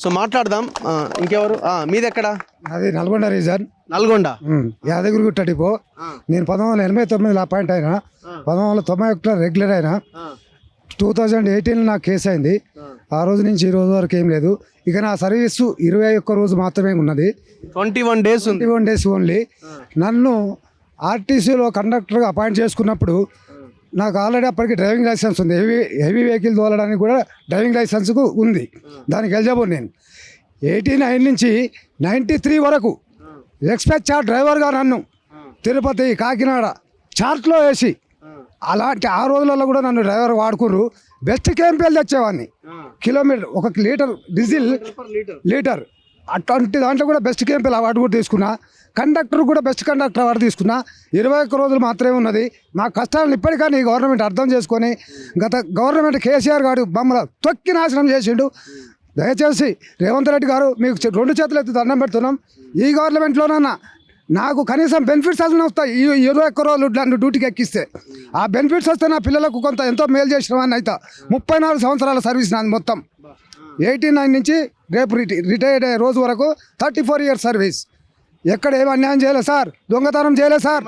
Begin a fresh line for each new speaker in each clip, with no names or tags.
So మాట్లాడదాం. ఇంకెవరు? మీది ఎక్కడ?
అది నల్గొండ రీజన్,
నల్గొండ.
యాదగిరిగుట్ట డిపో. నేను 1989 అపాయింట్ అయినా, 1991 రెగ్యులర్ అయినా. 2018 నాకు కేసు అయింది. ఆ రోజు నుంచి ఈ రోజు వరకు ఏం లేదు. ఇక నా సర్వీసు 21 రోజు మాత్రమే ఉన్నది.
21 డేస్.
21 days only. నన్ను ఆర్టీసీలో కండక్టర్గా అపాయింట్ చేసుకున్నప్పుడు నాకు ఆల్రెడీ అప్పటికి డ్రైవింగ్ లైసెన్స్ ఉంది. హెవీ వెహికల్ తోలడానికి కూడా డ్రైవింగ్ లైసెన్స్ ఉంది. దానికి ఎలిజిబుల్. నేను 89 నుంచి 93 వరకు ఎక్స్ప్రెస్ చార్ట్ డ్రైవర్గా నన్ను తిరుపతి, కాకినాడ చార్ట్లో వేసి, అలాంటి ఆ రోజులలో కూడా నన్ను డ్రైవర్ వాడుకుర్రు. బెస్ట్ కేఎంపీఎల్ తెచ్చేవాడిని. కిలోమీటర్ 1 లీటర్ డీజిల్ లీటర్, అటువంటి దాంట్లో కూడా బెస్ట్ కేఎంపీఎల్ అవార్డు కూడా తీసుకున్నా. కండక్టర్ కూడా బెస్ట్ కండక్టర్ అవార్డు తీసుకున్నా. 21 రోజులు మాత్రమే ఉన్నది. మా కష్టాలను ఇప్పటికీ గవర్నమెంట్ అర్థం చేసుకొని, గత గవర్నమెంట్ కేసీఆర్ గారు మమ్మల్ని తొక్కి నాశనం చేసిండు. దయచేసి రేవంత్ రెడ్డి గారు మీకు 2 చేతులు ఎత్తి దండం పెడుతున్నాం. ఈ గవర్నమెంట్లోనన్నా నాకు కనీసం బెనిఫిట్స్ అసలు వస్తాయి. ఈ 21 రోజులు నన్ను డ్యూటీకి ఎక్కిస్తే ఆ బెనిఫిట్స్ వస్తే నా పిల్లలకు కొంత ఎంతో మేలు చేసిన వాడిని అయితే. 34 సంవత్సరాల సర్వీస్ నాది మొత్తం. 89 నుంచి రేపు రిటైర్డ్ అయ్యే రోజు వరకు 34 ఇయర్స్ సర్వీస్. ఎక్కడ ఏమి అన్యాయం చేయలేదు సార్, దొంగతనం చేయలేదు సార్.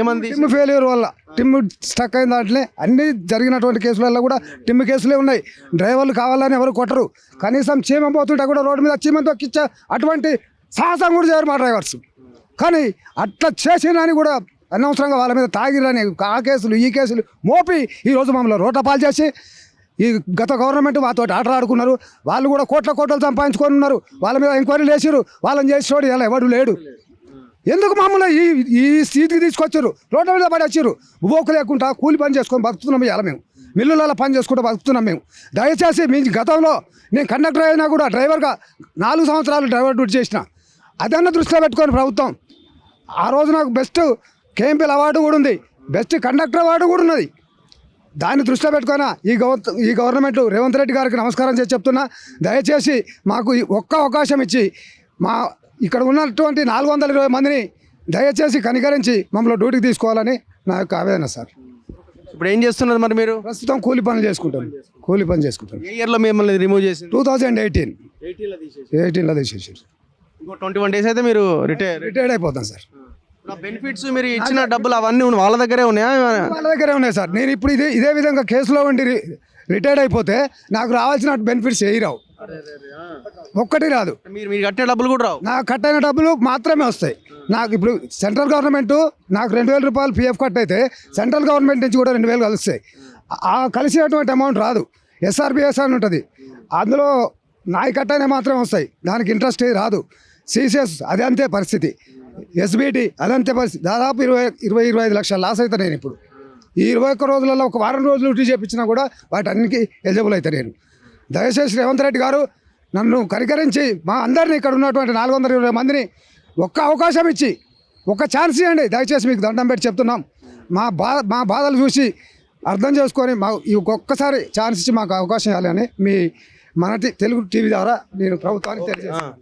ఏమంది?
టిమ్ ఫెయిల్యూర్ వల్ల టిమ్ స్టక్ అయిన దాంట్లో అన్ని జరిగినటువంటి కేసులలో కూడా టిమ్ కేసులే ఉన్నాయి. డ్రైవర్లు కావాలని ఎవరు కొట్టరు. కనీసం చీమ పోతుంటే కూడా రోడ్డు మీద చీమని తొక్కిచ్చా అటువంటి సాహసం కూడా చేయరు మా డ్రైవర్స్. కానీ అట్లా చేసినని కూడా అనవసరంగా వాళ్ళ మీద తాగిరని ఆ కేసులు ఈ కేసులు మోపి ఈరోజు మమ్మల్ని రోటపాలు చేసి, ఈ గత గవర్నమెంట్ మాతో ఆటలు ఆడుకున్నారు. వాళ్ళు కూడా కోట్లు సంపాదించుకొని ఉన్నారు. వాళ్ళ మీద ఎంక్వైరీలు వేసారు. వాళ్ళని చేసేవాడు ఇలా ఎవడు లేడు. ఎందుకు మమ్మల్ని ఈ స్థితికి తీసుకొచ్చారు? రోడ్ల మీద పడి వచ్చారు. బోకు లేకుండా కూలి పని చేసుకొని బతుకుతున్నాం. ఇలా మేము మిల్లులలో పని చేసుకుంటూ బతుకుతున్నాం. మేము దయచేసి మీ గతంలో నేను కండక్టర్ అయినా కూడా డ్రైవర్గా 4 సంవత్సరాలు డ్రైవర్ డ్యూటీ చేసిన. అదన్న దృష్టిలో పెట్టుకొని ప్రభుత్వం ఆ రోజు నాకు బెస్ట్ కేఎంపీఎల్ అవార్డు కూడా ఉంది, బెస్ట్ కండక్టర్ అవార్డు కూడా ఉన్నది. దాన్ని దృష్టిలో పెట్టుకున్నా ఈ గవర్నమెంట్ రేవంత్ రెడ్డి గారికి నమస్కారం చేసి చెప్తున్నా. దయచేసి మాకు ఒక్క అవకాశం ఇచ్చి మా ఇక్కడ ఉన్నటువంటి 420 మందిని దయచేసి కనికరించి మమ్మల్ని డ్యూటీకి తీసుకోవాలని నా యొక్క ఆవేదన సార్.
ఇప్పుడు ఏం చేస్తున్నారు మరి మీరు?
ప్రస్తుతం కూలి పని చేసుకుంటాను.
ఏ ఇయర్లో మిమ్మల్ని రిమూవ్ చేసి?
2018లో తీసేసారు.
ఇంకో 21 డేస్ అయితే మీరు
రిటైర్డ్ అయిపోతాను సార్.
బెనిఫిట్స్ మీరు ఇచ్చిన డబ్బులు అవన్నీ వాళ్ళ దగ్గరే ఉన్నాయా?
వాళ్ళ దగ్గరే ఉన్నాయి సార్. నేను ఇప్పుడు ఇదే విధంగా కేసులో ఉండి రిటైర్డ్ అయిపోతే నాకు రావాల్సిన బెనిఫిట్స్ ఏవి రావు. ఒక్కటి రాదు.
మీరు కట్టిన డబ్బులు కూడా రావు.
నాకు కట్టిన డబ్బులు మాత్రమే వస్తాయి. నాకు ఇప్పుడు సెంట్రల్ గవర్నమెంట్ నాకు 2000 రూపాయలు పిఎఫ్ కట్ అయితే సెంట్రల్ గవర్నమెంట్ నుంచి కూడా 2000 కలుస్తాయి. ఆ కలిసినటువంటి అమౌంట్ రాదు. ఎస్ఆర్బిఎస్ అని ఉంటుంది, అందులో నాయి కట్టైన మాత్రమే వస్తాయి. దానికి ఇంట్రెస్ట్ రాదు. సిసిఎస్ అది అంతే పరిస్థితి. ఎస్బిటి అదంతే పరిస్థితి. దాదాపు 25 లక్షల లాస్ అవుతా నేను ఇప్పుడు. ఈ 21 రోజులలో ఒక వారం రోజులు డ్యూటీ చేయించినా కూడా వాటన్నిటికీ ఎలిజిబుల్ అవుతా నేను. దయచేసి రేవంత్ రెడ్డి గారు నన్ను కనికరించి మా అందరినీ ఇక్కడ ఉన్నటువంటి 420 మందిని ఒక్క అవకాశం ఇచ్చి ఒక్క ఛాన్స్ ఇవ్వండి. దయచేసి మీకు దండం పెట్టి చెప్తున్నాం. మా బాధలు చూసి అర్థం చేసుకొని ఈ ఒక్కసారి ఛాన్స్ ఇచ్చి మాకు అవకాశం ఇవ్వాలని మీ మన తెలుగు టీవీ ద్వారా నేను ప్రభుత్వానికి తెలియజేస్తాను.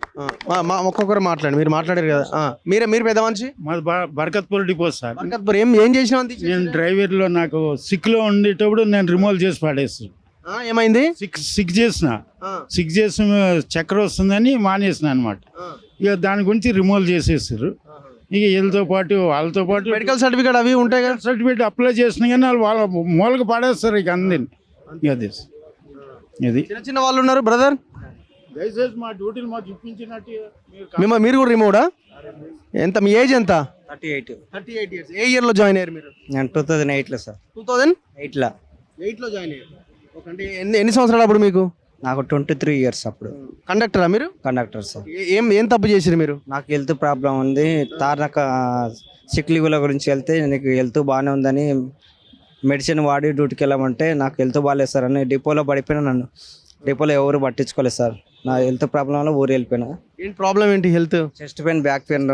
ఒక్కొక్కరు మాట్లాడండి. మీరు మాట్లాడారు కదా, మీరు పెద్ద మనిషి.
మాది బర్కత్పూర్ డిపో సార్.
బర్కత్పూర్ ఏం చేసినా?
నేను డ్రైవర్లో నాకు సిక్లో ఉండేటప్పుడు నేను రిమూవ్ చేసి పడేస్తాను.
ఏమైంది?
సిక్ చేసి చక్కెర వస్తుందని మానేసిన అనమాట. ఇక దాని గురించి రిమూవ్ చేసేసారు. ఇక వీళ్ళతో పాటు వాళ్ళతో పాటు
మెడికల్ సర్టిఫికేట్ అవి ఉంటాయి కదా,
సర్టిఫికేట్ అప్లై చేసిన కానీ వాళ్ళ మూలకి పడేస్తారు ఇక అందరిని. ఇది
చిన్న వాళ్ళు ఉన్నారు. బ్రదర్
దయచేసి మా డ్యూటీలు మాకు ఇప్పించినట్టు
మీరు కూడా రిమూవ్డా? ఎంత మీ ఏజ్? ఎంత?
38
ఇయర్స్. ఏ ఇయర్లో జాయిన్ అయ్యారు మీరు?
నేను 2008లో సార్.
2008లో జాయిన్ అయ్యారు. అంటే ఎన్ని సంవత్సరాలు అప్పుడు మీకు?
నాకు 23 ఇయర్స్ అప్పుడు.
కండక్టరా మీరు?
Conductor sir.
ఏం తప్పు చేసారు మీరు?
నాకు హెల్త్ ప్రాబ్లం ఉంది. తారక సిక్ లీవ్ల గురించి వెళ్తే నీకు హెల్త్ బాగానే ఉందని మెడిసిన్ వాడి డ్యూటీకి వెళ్ళమంటే నాకు హెల్త్ బాగాలేదు సార్ అని డిపోలో పడిపోయినా. నన్ను డిపోలో ఎవరు పట్టించుకోలేదు సార్. నా హెల్త్ ప్రాబ్లం వల్ల ఊరు వెళ్ళిపోయినా.
ఏంటి ప్రాబ్లం? ఏంటి? Health
chest pain, back pain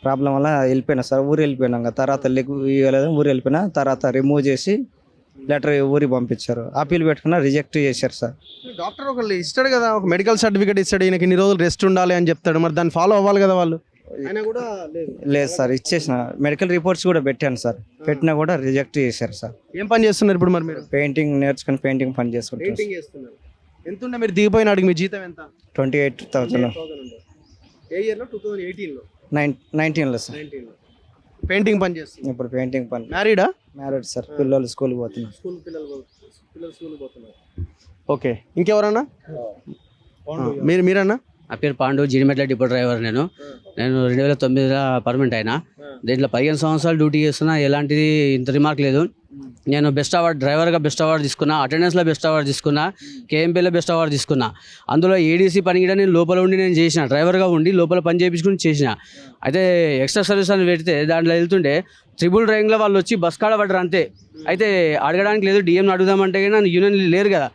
problem వల్ల వెళ్ళిపోయినా సార్. ఊరు వెళ్ళిపోయినా తర్వాత ఊరు వెళ్ళిపోయినా. తర్వాత రిమూవ్ చేసి లెటర్ ఊరికి పంపించారు. అప్పీల్ పెట్టుకున్నా, రిజెక్ట్ చేశారు సార్.
డాక్టర్ ఒకళ్ళు ఇస్తాడు కదా, ఒక మెడికల్ సర్టిఫికేట్ ఇస్తాడు, ఈయనకి ఇన్ని రోజులు రెస్ట్ ఉండాలి అని చెప్తాడు. మరి దాన్ని ఫాలో అవ్వాలి కదా వాళ్ళు.
లేదు సార్, ఇచ్చేసిన మెడికల్ రిపోర్ట్స్ కూడా పెట్టాను సార్. పెట్టినా కూడా రిజెక్ట్ చేశారు సార్.
ఏం పని చేస్తున్నారు ఇప్పుడు మరి మీరు?
పెయింటింగ్ నేర్చుకుని పెయింటింగ్ పని చేసుకుంటారు.
ఎంత ఉండే మీరు దిగిపోయిన అడిగి మీ జీతం ఎంత?
28,000
ఏ ఇయర్లో? 2018లో.
19లో సార్.
19లో. పెయింటింగ్ పని చేస్తుంది.
ఇప్పుడు పెయింటింగ్ పని.
మ్యారీడా?
Married sir. పిల్లలు స్కూల్కి పోతున్నారు.
పిల్లలు స్కూల్కి పోతున్నారు. ఓకే, ఇంకెవరన్నా? మీరన్నా?
నా పేరు పాండు, జీడిమెట్ల డిపో డ్రైవర్. నేను 2009లో పర్మనెంట్ అయినా. దీంట్లో 15 సంవత్సరాలు డ్యూటీ చేస్తున్నా, ఎలాంటిది ఇంత రిమార్క్ లేదు. నేను బెస్ట్ అవార్డ్ డ్రైవర్గా బెస్ట్ అవార్డు తీసుకున్నా, అటెండెన్స్లో బెస్ట్ అవార్డు తీసుకున్నా, కేఎంపీలో బెస్ట్ అవార్డు తీసుకున్నా. అందులో ఏడీసీ పని కూడా నేను లోపల ఉండి నేను చేసిన, డ్రైవర్గా ఉండి లోపల పని చేయించుకుని చేసిన. అయితే ఎక్స్ట్రా సర్వీస్ అని పెడితే దాంట్లో వెళ్తుంటే ట్రిబుల్ డ్రైవింగ్లో వాళ్ళు వచ్చి బస్ కాడ పడ్డారు అంతే. అయితే అడగడానికి లేదు, డిఎంని అడుగుదామంటే కానీ యూనియన్ లేరు కదా.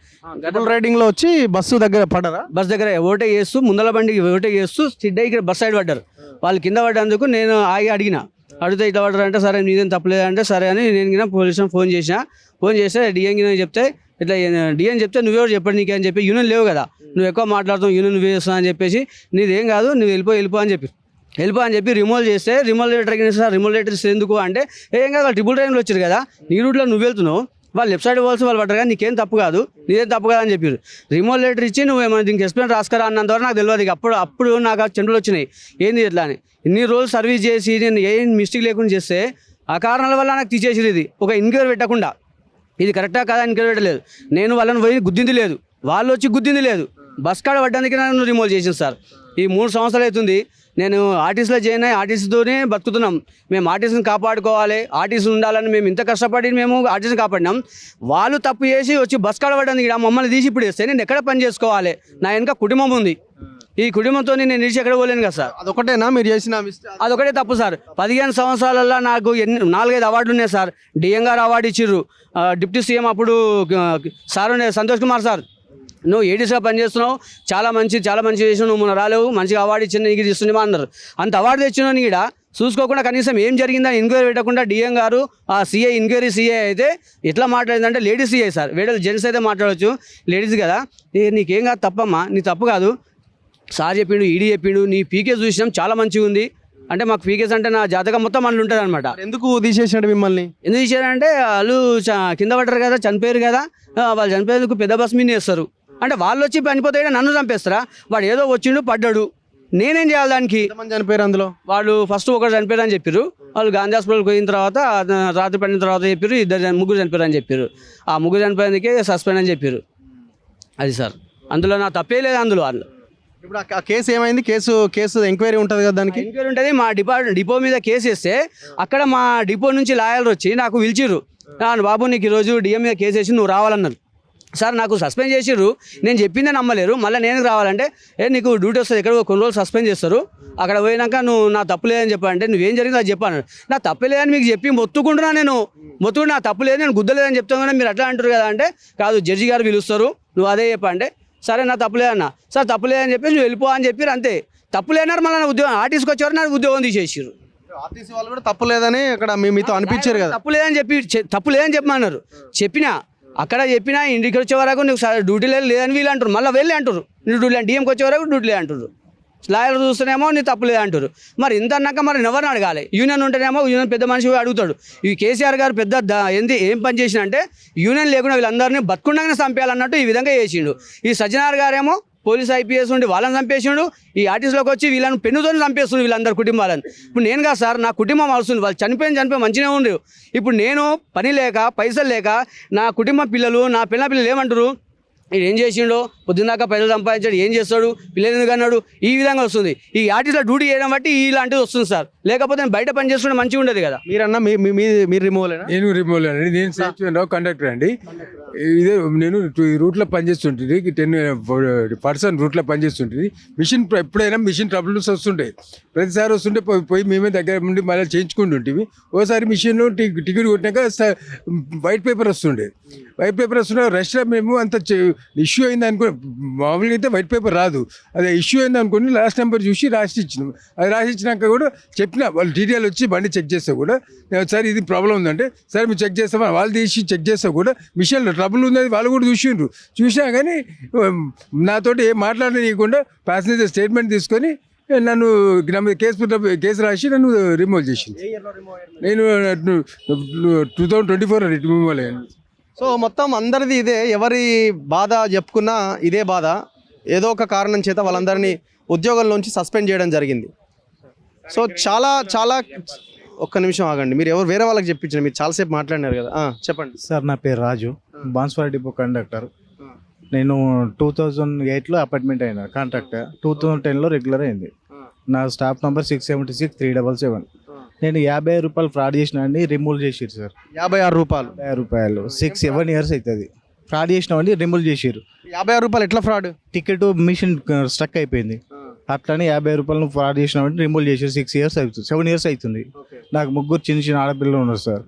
డబుల్ రైడింగ్లో వచ్చి బస్సు దగ్గర పడ్డారా?
బస్ దగ్గర ఓటే చేస్తూ ముందల బండికి ఓటే చేస్తూ సిడ్ అయ్యి ఇక్కడ బస్ సైడ్ పడ్డారు. వాళ్ళు కింద పడ్డందుకు నేను ఆగి అడిగిన, అడిగితే ఇట్లా పడ్డారు అంటే సరే నీదేం తప్పలేదంటే సరే అని నేను కింద పోలీస్ ఫోన్ చేసిన. ఫోన్ చేస్తే డిఎం కింద చెప్తే ఇట్లా డిఎం చెప్తే నువ్వెవరు చెప్పండి నీకే అని చెప్పి, యూనియన్ లేవు కదా, నువ్వు ఎక్కువ మాట్లాడుతావు, యూనియన్ నువ్వు చేస్తున్నావు అని చెప్పేసి నీదేం కాదు నువ్వు వెళ్ళిపో అని చెప్పి రిమూవ్ చేస్తే, remove letter sir remove letters ఎందుకు అంటే ఏం కాదు వాళ్ళు ట్రిపుల్ డ్రైవ్లో వచ్చారు కదా, నీ రూట్లో నువ్వు వెళ్తున్నావు, వాళ్ళు లెఫ్ట్ సైడ్ పోవాల్సి వాళ్ళు పడ్డారు కదా, నీకేం తప్పు కాదు, నీదేం తప్పు కాదు అని చెప్పారు. రిమూవ్ లెటర్ ఇచ్చి నువ్వు ఏమైనా దీనికి ఎక్స్ప్లెయిన్ రాసుకురా అన్నంతవరకు నాకు తెలియదు. ఇక అప్పుడు నాకు ఆ చెండులు వచ్చినాయి, ఏంది ఇట్లా అని. ఇన్ని రోజులు సర్వీస్ చేసి నేను ఏం మిస్టేక్ లేకుండా చేస్తే ఆ కారణాల వల్ల నాకు తీసేసేది. ఇది ఒక ఎంక్వైరీ పెట్టకుండా ఇది కరెక్టా కాదా ఎంక్వైరీ పెట్టలేదు. నేను వాళ్ళని పోయి గుద్దింది లేదు, వాళ్ళు వచ్చి గుద్దింది లేదు, బస్ కాడ పడ్డానికి నన్ను రిమూవ్ చేసింది సార్. ఈ 3 సంవత్సరాలు అవుతుంది నేను ఆర్టీసీలో జాయిన్ అయ్యి, ఆర్టీసీతోనే బతుకుతున్నాం. మేము ఆర్టీసీని కాపాడుకోవాలి, ఆర్టీసీ ఉండాలని మేము ఇంత కష్టపడి మేము ఆర్టీసీని కాపాడినాం. వాళ్ళు తప్పు చేసి వచ్చి బస్ కాడ పడ్డానికి మమ్మల్ని తీసి ఇప్పుడు వేస్తే నేను ఎక్కడ పని చేసుకోవాలి? నా వెనక కుటుంబం ఉంది, ఈ కుటుంబంతో నేను నిలిచి ఎక్కడ పోలేను కదా సార్.
అదొకటేనా మీరు చేసిన?
అదొకటే తప్పు సార్. 15 సంవత్సరాలలో నాకు 4-5 అవార్డులు ఉన్నాయి సార్. డిఎం గారు అవార్డు ఇచ్చిర్రు, డిప్యూటీ సీఎం అప్పుడు సార్ సంతోష్ కుమార్ సార్, నువ్వు ఏడీసీగా పనిచేస్తున్నావు, చాలా మంచి చేసినావు, నువ్వు మొన్న రాలేవు, మంచిగా అవార్డు ఇచ్చిన నీకు ఇస్తుందేమో అన్నారు. అంత అవార్డు తెచ్చినా నీడ చూసుకోకుండా కనీసం ఏం జరిగిందని ఎంక్వైరీ పెట్టకుండా డిఎం గారు ఆ సీఐ ఎంక్వైరీ సీఐ అయితే ఎట్లా మాట్లాడిందంటే లేడీస్ సీఐ సార్, వేరే జెంట్స్ అయితే మాట్లాడవచ్చు, లేడీస్ కదా, నీకేం కాదు తప్పమ్మా, నీ తప్పు కాదు, సార్ చెప్పిండు, ఈడీ చెప్పిండు, నీ పీకే చూసినాం చాలా మంచిగా ఉంది అంటే, మాకు పీకేస్ అంటే నా జాతకం మొత్తం అందులో ఉంటుంది అనమాట.
ఎందుకు తీసేసాడు మిమ్మల్ని?
ఎందుకు తీసారంటే వాళ్ళు కింద పడ్డారు కదా, చనిపోయారు కదా, వాళ్ళు చనిపోయేందుకు పెద్ద బస్ మీద వేస్తారు అంటే, వాళ్ళు వచ్చి చనిపోతే నన్ను చంపేస్తారా? వాడు ఏదో వచ్చిండు పడ్డాడు, నేనేం చేయాలి దానికి?
ఎంతమంది చనిపోయారు అందులో?
వాళ్ళు ఫస్ట్ ఒకరు చనిపోయారు అని చెప్పారు, వాళ్ళు గాంధీ హాస్పిటల్కి పోయిన తర్వాత రాత్రి పడిన తర్వాత చెప్పారు ముగ్గురు చనిపోయారు అని చెప్పారు. ఆ ముగ్గురు చనిపోయేందుకే సస్పెండ్ అని చెప్పారు. అది సార్, అందులో నా తప్పే లేదు. అందులో
ఇప్పుడు ఆ కేసు ఏమైంది? కేసు ఎంక్వైరీ ఉంటుంది కదా, దానికి
ఎంక్వైరీ ఉంటుంది. మా డిపో మీద కేసు వేస్తే అక్కడ మా డిపో నుంచి లాయర్లు వచ్చి నాకు పిలిచిర్రు, బాబు నీకు ఈరోజు డిఎం మీద కేసు వేసి నువ్వు రావాలన్నారు. సార్ నాకు సస్పెండ్ చేసిర్రు, నేను చెప్పిందే నమ్మలేరు, మళ్ళీ నేను రావాలంటే నీకు డ్యూటీ వస్తుంది, ఎక్కడ కొన్ని రోజులు సస్పెండ్ చేస్తారు, అక్కడ పోయినాక నువ్వు నా తప్పు లేదని చెప్పాలంటే నువ్వేం జరిగిందో అది చెప్పాను. నా తప్పు లేదని మీకు చెప్పి మొత్తుకుంటున్నా, నా తప్పు లేదు, నేను గుద్దలేదని చెప్తాను కానీ మీరు అట్లా అంటారు కదా అంటే, కాదు జడ్జి గారు పిలుస్తారు, నువ్వు అదే చెప్పంటే సరే నా తప్పులేదన్నా, సార్ తప్పులేదని చెప్పి నువ్వు వెళ్ళిపో అని చెప్పారు అంతే. తప్పులేనారు, మళ్ళీ నా ఉద్యోగం ఆర్టీసీకి వచ్చేవారు నా ఉద్యోగం తీసేసారు.
ఆర్టీసీ వాళ్ళు కూడా తప్పులేదని అక్కడ మీతో అనిపించారు కదా?
తప్పులేదని చెప్పమన్నారు, చెప్పినా అక్కడ చెప్పినా ఇంటికి వచ్చే వరకు నువ్వు డ్యూటీ లేదని వీళ్ళు అంటారు, మళ్ళీ వెళ్ళి అంటారు నువ్వు డ్యూటీ డిఎంకి వచ్చే వరకు డ్యూటీ లే అంటారు. లాయర్ చూస్తేనేమో నీ తప్పు లేదంటారు. మరి ఇంత అన్నాక మరి ఎవరిని అడగాలి? యూనియన్ ఉంటేనేమో యూనియన్ పెద్ద మనిషి అడుగుతాడు. ఈ కేసీఆర్ గారు పెద్ద ఏం పని చేసిన అంటే, యూనియన్ లేకుండా వీళ్ళందరినీ బతుకుండగానే చంపేయాలన్నట్టు ఈ విధంగా చేసిండు. ఈ సజ్జనార్ గారేమో పోలీస్ ఐపీఎస్ ఉండి వాళ్ళని చంపేసిండు, ఈ ఆర్టీసీలోకి వచ్చి వీళ్ళని పెన్నుతో చంపేస్తుండు వీళ్ళందరి కుటుంబాలను. ఇప్పుడు నేను కాదు సార్, నా కుటుంబం అవసరం, వాళ్ళు చనిపోయి మంచిగా ఉండరు. ఇప్పుడు నేను పని లేక పైసలు లేక నా కుటుంబ పిల్లలు, నా పిల్లలు ఏమంటారు, ఇది ఏం చేసిండో, పొద్దున్నాక పైసలు సంపాదించాడు, ఏం చేస్తాడు, పిల్లలు ఎందుకు అన్నాడు, ఈ విధంగా వస్తుంది. ఈ ఆర్టీసీలో డ్యూటీ చేయడం బట్టి ఇలాంటిది వస్తుంది సార్, లేకపోతే బయట పని చేస్తుంటే మంచిగా ఉండదు కదా.
మీరన్నా మీరు రిమూవ్ లేనా?
నేను రిమూవ్ అండి, నేను సేఫ్టీరావు కండక్టర్ అండి. ఇదే నేను రూట్లో పనిచేస్తుంటుంది, 10% రూట్లో పనిచేస్తుంటుంది. ఎప్పుడైనా మిషన్ ట్రబుల్స్ వస్తుంటాయి, ప్రతిసారి వస్తుంటే పోయి మేమే దగ్గర నుండి మళ్ళీ చేయించుకుంటుంటే, ఓసారి మిషన్ టికెట్ కొట్టినాక వైట్ పేపర్ వస్తుండే, రష్లో మేము అంత ఇష్యూ అయింది అనుకో, మామూలుగా అయితే వైట్ పేపర్ రాదు, అదే ఇష్యూ అయింది అనుకోండి, లాస్ట్ నెంబర్ చూసి రాసి ఇచ్చినాం. అది రాసి ఇచ్చినాక కూడా చెప్పిన వాళ్ళు డీటెయిల్ వచ్చి బండి చెక్ చేస్తే కూడా, సరే ఇది ప్రాబ్లం ఉందంటే సరే మీరు చెక్ చేస్తామని వాళ్ళు తీసి చెక్ చేస్తే కూడా మిషన్లో ట్రబుల్ ఉందని వాళ్ళు కూడా చూసినా కానీ నాతోటి ఏం మాట్లాడనీయకుండా ప్యాసింజర్ స్టేట్మెంట్ తీసుకొని నన్ను కేసు రాసి నన్ను రిమూవ్ చేసింది. నేను 2024 రిమూవ్ అయ్యాను.
సో మొత్తం అందరిది ఇదే, ఎవరి బాధ చెప్పుకున్నా ఇదే బాధ. ఏదో ఒక కారణం చేత వాళ్ళందరినీ ఉద్యోగంలోంచి సస్పెండ్ చేయడం జరిగింది. సో చాలా చాలా ఒక్క నిమిషం ఆగండి, మీరు ఎవరు వేరే వాళ్ళకి చెప్పించారు, మీరు చాలాసేపు మాట్లాడినారు కదా. చెప్పండి.
సార్ నా పేరు రాజు, బాన్స్వాడ డిపో కండక్టర్. నేను 2008లో అపాయింట్మెంట్ అయినా కాంట్రాక్టర్, 2010లో రెగ్యులర్ అయింది. నా స్టాఫ్ నంబర్ 676-377. నేను 50 రూపాయలు ఫ్రాడ్ చేసిన అండి, రిమూవ్ చేసిరు సార్.
56 రూపాయలు
50 రూపాయలు 6-7 ఇయర్స్ అవుతుంది ఫ్రాడ్ చేసినామండి, రిమూవ్ చేసిరు.
56 రూపాయలు ఎట్లా ఫ్రాడ్?
టికెట్ మిషన్ స్ట్రక్ అయిపోయింది, అట్లనే 50 రూపాయలు ఫ్రాడ్ చేసినామంటే రిమూవ్ చేసారు. 6 ఇయర్స్ అవుతుంది, 7 ఇయర్స్ అవుతుంది. నాకు 3 చిన్న చిన్న ఆడపిల్లలు ఉన్నారు సార్.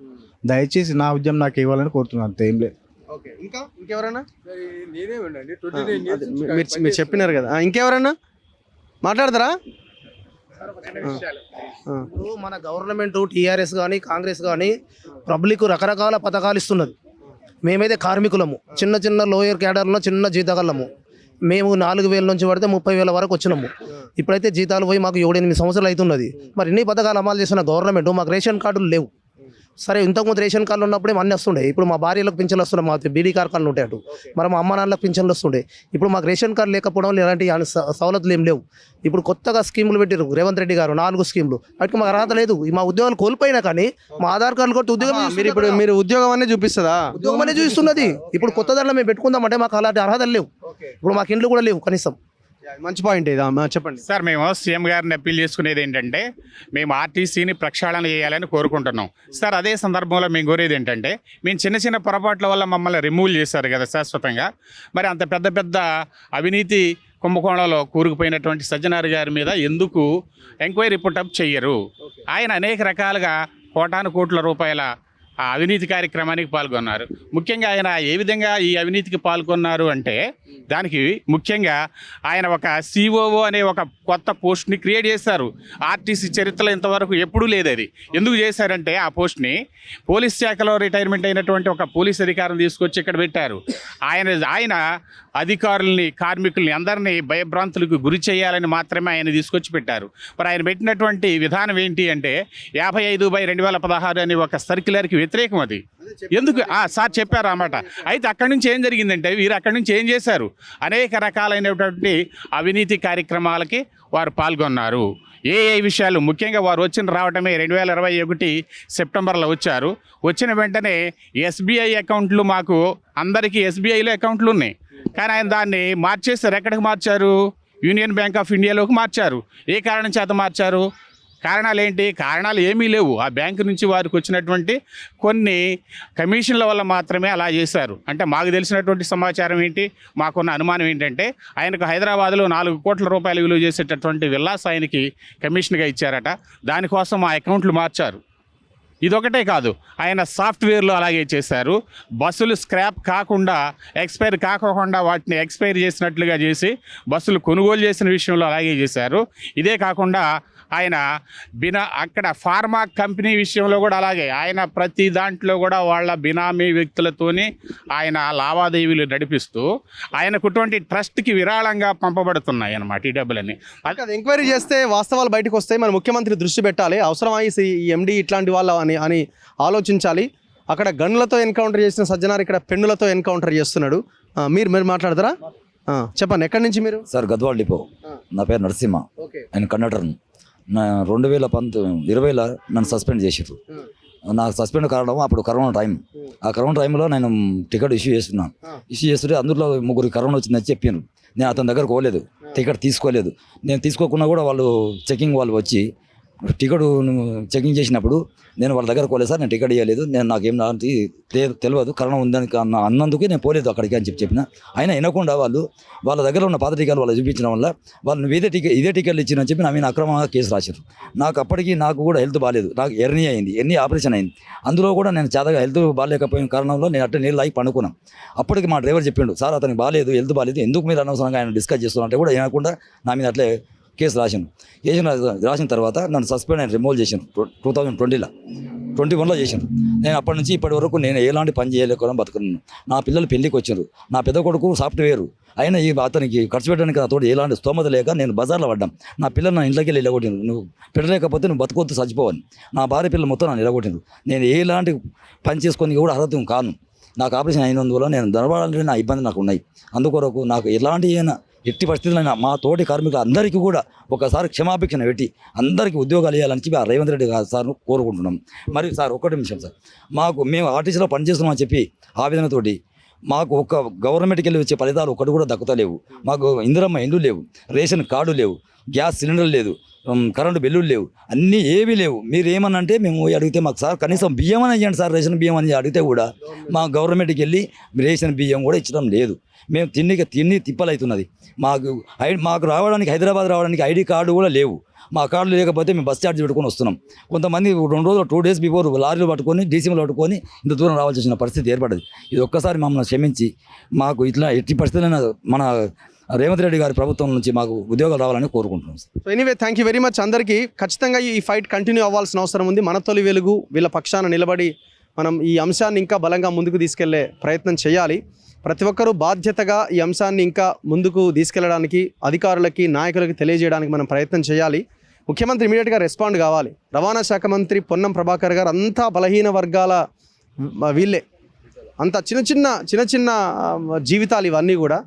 దయచేసి నా ఉద్యమం నాకు ఇవ్వాలని కోరుతున్నాను, అంతే, ఏం లేదు.
ఇంకెవరైనా?
నేనే ఉండండి 29 years
మీరు చెప్పినారు కదా, ఇంకెవరైనా మాట్లాడతారా?
ఇప్పుడు మన గవర్నమెంట్ టీఆర్ఎస్ కానీ కాంగ్రెస్ కానీ పబ్లిక్ రకరకాల పథకాలు ఇస్తున్నది. మేమైతే కార్మికులము, చిన్న చిన్న లోయర్ క్యాడర్లో చిన్న జీతగలము. మేము 4,000 నుంచి పడితే 30,000 వరకు వచ్చినాము. ఇప్పుడైతే జీతాలు పోయి మాకు 7-8 సంవత్సరాలు అవుతున్నది. మరి ఇన్ని పథకాలు అమలు చేస్తున్న గవర్నమెంట్, మాకు రేషన్ కార్డులు లేవు. సరే, ఇంతకుముందు రేషన్ కార్డులు ఉన్నప్పుడే అన్నీ వస్తుండే. ఇప్పుడు మా భార్యలకు పింఛన్లు వస్తున్నాయి, మా బీడీ కార్ఖాన్లు ఉంటాయి అటు, మరి మా అమ్మ నాన్నలకు పింఛన్లు వస్తుండే. ఇప్పుడు మాకు రేషన్ కార్డు లేకపోవడం వల్ల ఎలాంటి సవలతులు ఏం లేవు. ఇప్పుడు కొత్తగా స్కీములు పెట్టారు రేవంత్ రెడ్డి గారు, 4 స్కీములు. వాటికి మాకు అర్హత లేదు. మా ఉద్యోగాలు కోల్పోయినా కానీ మా ఆధార్ కార్డులు కొట్టి ఉద్యోగం
మీరు ఉద్యోగం అనేది చూపిస్తుందా?
ఉద్యోగం అనేది చూపిస్తున్నది. ఇప్పుడు కొత్త దాంట్లో మేము పెట్టుకుందామంటే మాకు అలాంటి అర్హతలు లేవు. ఇప్పుడు మాకు ఇండ్లు కూడా లేవు కనీసం.
మంచి పాయింట్ ఇది, చెప్పండి
సార్. మేము సీఎం గారిని అప్పీల్ చేసుకునేది ఏంటంటే, మేము ఆర్టీసీని ప్రక్షాళన చేయాలని కోరుకుంటున్నాం సార్. అదే సందర్భంలో మేము కోరేది ఏంటంటే, మేము చిన్న చిన్న పొరపాట్ల వల్ల మమ్మల్ని రిమూవ్ చేశారు కదా శాశ్వతంగా. మరి అంత పెద్ద పెద్ద అవినీతి కుంభకోణంలో కూరుకుపోయినటువంటి సజ్జనార్ గారి మీద ఎందుకు ఎంక్వైరీ పుట్టప్ చెయ్యరు? ఆయన అనేక రకాలుగా కోటాను కోట్ల రూపాయల ఆ అవినీతి కార్యక్రమానికి పాల్గొన్నారు. ముఖ్యంగా ఆయన ఏ విధంగా ఈ అవినీతికి పాల్గొన్నారు అంటే, దానికి ముఖ్యంగా ఆయన ఒక సిఓఓ అనే ఒక కొత్త పోస్ట్ని క్రియేట్ చేశారు. ఆర్టీసీ చరిత్రలో ఇంతవరకు ఎప్పుడూ లేదు అది. ఎందుకు చేశారంటే, ఆ పోస్ట్ని పోలీస్ శాఖలో రిటైర్మెంట్ అయినటువంటి ఒక పోలీస్ అధికారిని తీసుకొచ్చి ఇక్కడ పెట్టారు. ఆయన అధికారుల్ని, కార్మికుల్ని అందరినీ భయభ్రాంతులకు గురి చేయాలని మాత్రమే ఆయన తీసుకొచ్చి పెట్టారు. మరి ఆయన పెట్టినటువంటి విధానం ఏంటి అంటే, 55/2016 అనే ఒక సర్క్యులర్కి వ్యతిరేకం అది. ఎందుకు సార్ చెప్పారు అన్నమాట. అయితే అక్కడి నుంచి ఏం జరిగిందంటే, వీరు అక్కడి నుంచి ఏం చేశారు, అనేక రకాలైనటువంటి అవినీతి కార్యక్రమాలకి వారు పాల్గొన్నారు. ఏ విషయాలు ముఖ్యంగా వారు రావటమే 2021 సెప్టెంబర్లో వచ్చారు. వచ్చిన వెంటనే ఎస్బీఐ అకౌంట్లు, మాకు అందరికీ ఎస్బీఐలో అకౌంట్లు ఉన్నాయి. కానీ ఆయన దాన్ని మార్చేశారు. ఎక్కడికి మార్చారు? యూనియన్ బ్యాంక్ ఆఫ్ ఇండియాలోకి మార్చారు. ఏ కారణం చేత మార్చారు? కారణాలు ఏంటి? కారణాలు ఏమీ లేవు. ఆ బ్యాంకు నుంచి వారికి వచ్చినటువంటి కొన్ని కమిషన్ల వల్ల మాత్రమే అలా చేశారు. అంటే మాకు తెలిసినటువంటి సమాచారం ఏంటి, మాకున్న అనుమానం ఏంటంటే, ఆయనకు హైదరాబాద్లో 4 కోట్ల రూపాయలు విలువ చేసేటటువంటి విల్లాస్ ఆయనకి కమిషన్గా ఇచ్చారట. దానికోసం ఆ అకౌంట్లు మార్చారు. ఇదొకటే కాదు, ఆయన సాఫ్ట్వేర్లో అలాగే చేశారు. బస్సులు స్క్రాప్ కాకుండా, ఎక్స్పైర్ కాకుండా వాటిని ఎక్స్పైర్ చేసినట్లుగా చేసి బస్సులు కొనుగోలు చేసిన విషయంలో అలాగే చేశారు. ఇదే కాకుండా ఆయన అక్కడ ఫార్మా కంపెనీ విషయంలో కూడా అలాగే ఆయన ప్రతి దాంట్లో కూడా వాళ్ళ బినామీ వ్యక్తులతోని ఆయన లావాదేవీలు నడిపిస్తూ ఆయనకుటువంటి ట్రస్ట్కి విరాళంగా పంపబడుతున్నాయి అన్నమాట ఈ డబ్బులని.
అది ఎంక్వైరీ చేస్తే వాస్తవాలు బయటకు వస్తాయి. మన ముఖ్యమంత్రి దృష్టి పెట్టాలి, అవసరమై ఈ ఎండి ఇట్లాంటి వాళ్ళు అని ఆలోచించాలి. అక్కడ గన్లతో ఎన్కౌంటర్ చేసిన సజ్జనార్ ఇక్కడ పెన్నులతో ఎన్కౌంటర్ చేస్తున్నాడు. మీరు మాట్లాడతారా? చెప్పండి, ఎక్కడి నుంచి మీరు?
Sir Gadwal depot. నా పేరు నరసింహ, ఆయన కండక్టర్. 2020లో నన్ను సస్పెండ్ చేసారు. నాకు సస్పెండ్ కావడం అప్పుడు కరోనా టైం. ఆ కరోనా టైంలో నేను టికెట్ ఇష్యూ చేస్తున్నాను. ఇష్యూ చేస్తుంటే అందులో 3 కరోనా వచ్చిందని చెప్పాను. నేను అతని దగ్గరకు పోలేదు, టికెట్ తీసుకోలేదు. నేను తీసుకోకుండా కూడా వాళ్ళు చెకింగ్ వాళ్ళు వచ్చి టికెట్ చెకింగ్ చేసినప్పుడు నేను వాళ్ళ దగ్గర పోలేదు సార్, నేను టికెట్ ఇవ్వలేదు, నాకేం తెలియదు, కరోనా ఉందని అన్నందుకే నేను పోలేదు అక్కడికి అని చెప్పిన. అయినా వినకుండా వాళ్ళ దగ్గర ఉన్న పాత టికెట్లు వాళ్ళు చూపించడం వల్ల వాళ్ళు నువ్వు ఇదే టికెట్లు ఇచ్చినని చెప్పి నా మీద అక్రమంగా కేసు రాశారు. నాకు కూడా హెల్త్ బాగాలేదు, నాకు ఎర్నీ ఆపరేషన్ అయింది. అందులో కూడా నేను చాదగా హెల్త్ బాగాలేకపోయిన కారణంలో నేను అట్లా నీళ్ళు ఆగి పండుకున్నాను. అప్పటికి మా డ్రైవర్ చెప్పిండు, సార్ అతనికి బాగాలేదు, హెల్త్ బాగాలేదు, ఎందుకు మీరు అనవసరంగా ఆయన డిస్కస్ చేస్తున్నారంటే కూడా వినకుండా నా మీద అట్లే కేసు రాసిన తర్వాత నన్ను సస్పెండ్ అయిన రిమూవ్ చేశాను. 2021లో చేశాను. నేను అప్పటి నుంచి ఇప్పటి వరకు నేను ఎలాంటి పని చేయలేకుండా బతుకున్నాను. నా పిల్లలు పెళ్ళికి వచ్చారు. నా పెద్ద కొడుకు సాఫ్ట్వేర్. అయినా అతనికి ఖర్చు పెట్టడానికి నాతో ఎలాంటి స్తోమత లేక నేను బజార్లో పడ్డాను. నా పిల్లలు నా ఇంట్లోకి వెళ్ళి ఇలాగొట్టిండ్రు. నువ్వు పెట్టలేకపోతే నువ్వు బతుకొద్దు, చచ్చిపోవాలి. నా భార్య పిల్లలు మొత్తం నన్ను ఇలాగొట్టిండ్రు. నేను ఎలాంటి పని చేసుకొని కూడా అర్హత కాను. నాకు ఆపరేషన్ అయినందువల్ల నేను ధనపడాలంటే నా ఇబ్బంది నాకు ఉన్నాయి. అందుకొరకు నాకు ఎలాంటి ఎట్టి పరిస్థితులైనా మా తోటి కార్మికులు అందరికీ కూడా ఒకసారి క్షమాపేక్షణ పెట్టి అందరికీ ఉద్యోగాలు ఇవ్వాలని చెప్పి ఆ రేవంత్ రెడ్డి సార్ను కోరుకుంటున్నాం. మరి సార్ ఒక్కటి నిమిషం సార్, మేము ఆర్టీసీలో పనిచేస్తున్నామని చెప్పి ఆవేదనతోటి మాకు ఒక గవర్నమెంట్కి వెళ్ళి వచ్చే ఫలితాలు ఒక్కటి కూడా దక్కుతలేవు. మాకు ఇందిరమ్మ ఇండ్లు లేవు, రేషన్ కార్డు లేవు, గ్యాస్ సిలిండర్ లేదు, కరెంటు బిల్లులు లేవు, అన్నీ ఏవీ లేవు. మీరు ఏమనంటే మేము అడిగితే మాకు సార్ కనీసం బియ్యం అని ఇవ్వండి సార్, రేషన్ బియ్యం అని అడిగితే కూడా మా గవర్నమెంట్కి వెళ్ళి రేషన్ బియ్యం కూడా ఇచ్చడం లేదు. మేము తిండి తిప్పలవుతున్నది. మాకు రావడానికి హైదరాబాద్ రావడానికి ఐడి కార్డు కూడా లేవు. మా కార్డు లేకపోతే మేము బస్ ఛార్జ్ పెట్టుకొని వస్తున్నాం. కొంతమంది 2 రోజులు 2 డేస్ బిఫోర్ లారీలు పట్టుకొని డీసీలు పట్టుకొని ఇంత దూరం రావాల్సి వచ్చిన పరిస్థితి ఏర్పడదు. ఇది ఒక్కసారి మమ్మల్ని క్షమించి మాకు ఇట్లా ఎట్టి పరిస్థితులైనా మన రేవంత్ రెడ్డి గారి ప్రభుత్వం నుంచి మాకు ఉద్యోగాలు రావాలని కోరుకుంటున్నాం.
So anyway thank you very much అందరికీ. ఖచ్చితంగా ఈ ఫైట్ కంటిన్యూ అవ్వాల్సిన అవసరం ఉంది. మన తొలి వెలుగు వీళ్ళ పక్షాన నిలబడి మనం ఈ అంశాన్ని ఇంకా బలంగా ముందుకు తీసుకెళ్లే ప్రయత్నం చేయాలి. ప్రతి ఒక్కరూ బాధ్యతగా ఈ అంశాన్ని ఇంకా ముందుకు తీసుకెళ్లడానికి అధికారులకి నాయకులకి తెలియజేయడానికి మనం ప్రయత్నం చేయాలి. ముఖ్యమంత్రి ఇమీడియట్గా రెస్పాండ్ కావాలి. రవాణా శాఖ మంత్రి పొన్నం ప్రభాకర్ గారు అంతా బలహీన వర్గాల వీళ్ళే, అంత చిన్న చిన్న జీవితాలు ఇవన్నీ కూడా.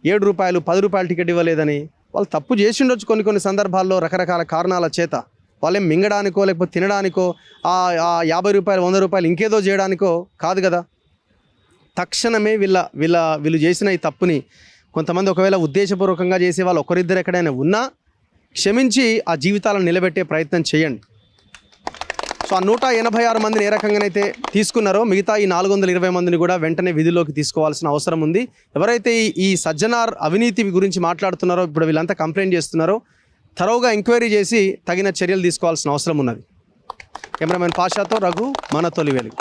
7 రూపాయలు 10 రూపాయలు టికెట్ ఇవ్వలేదని వాళ్ళు తప్పు చేసి ఉండొచ్చు కొన్ని సందర్భాల్లో రకరకాల కారణాల చేత. వాళ్ళేం మింగడానికో లేకపోతే తినడానికో ఆ 50 రూపాయలు 100 రూపాయలు ఇంకేదో చేయడానికో కాదు కదా. తక్షణమే వీళ్ళు చేసిన ఈ తప్పుని కొంతమంది ఒకవేళ ఉద్దేశపూర్వకంగా చేసే వాళ్ళు ఒకరిద్దరు ఎక్కడైనా ఉన్నా క్షమించి ఆ జీవితాలను నిలబెట్టే ప్రయత్నం చేయండి. సో ఆ 186 మందిని ఏ రకంగానైతే తీసుకున్నారో మిగతా ఈ 420 మందిని కూడా వెంటనే విధిలోకి తీసుకోవాల్సిన అవసరం ఉంది. ఎవరైతే ఈ సజ్జనార్ అవినీతి గురించి మాట్లాడుతున్నారో, ఇప్పుడు వీళ్ళంతా కంప్లైంట్ చేస్తున్నారో, థరోగా ఎంక్వైరీ చేసి తగిన చర్యలు తీసుకోవాల్సిన అవసరం ఉన్నది. కెమెరామెన్ పాషాతో రఘు, మన తొలి వెలుగు.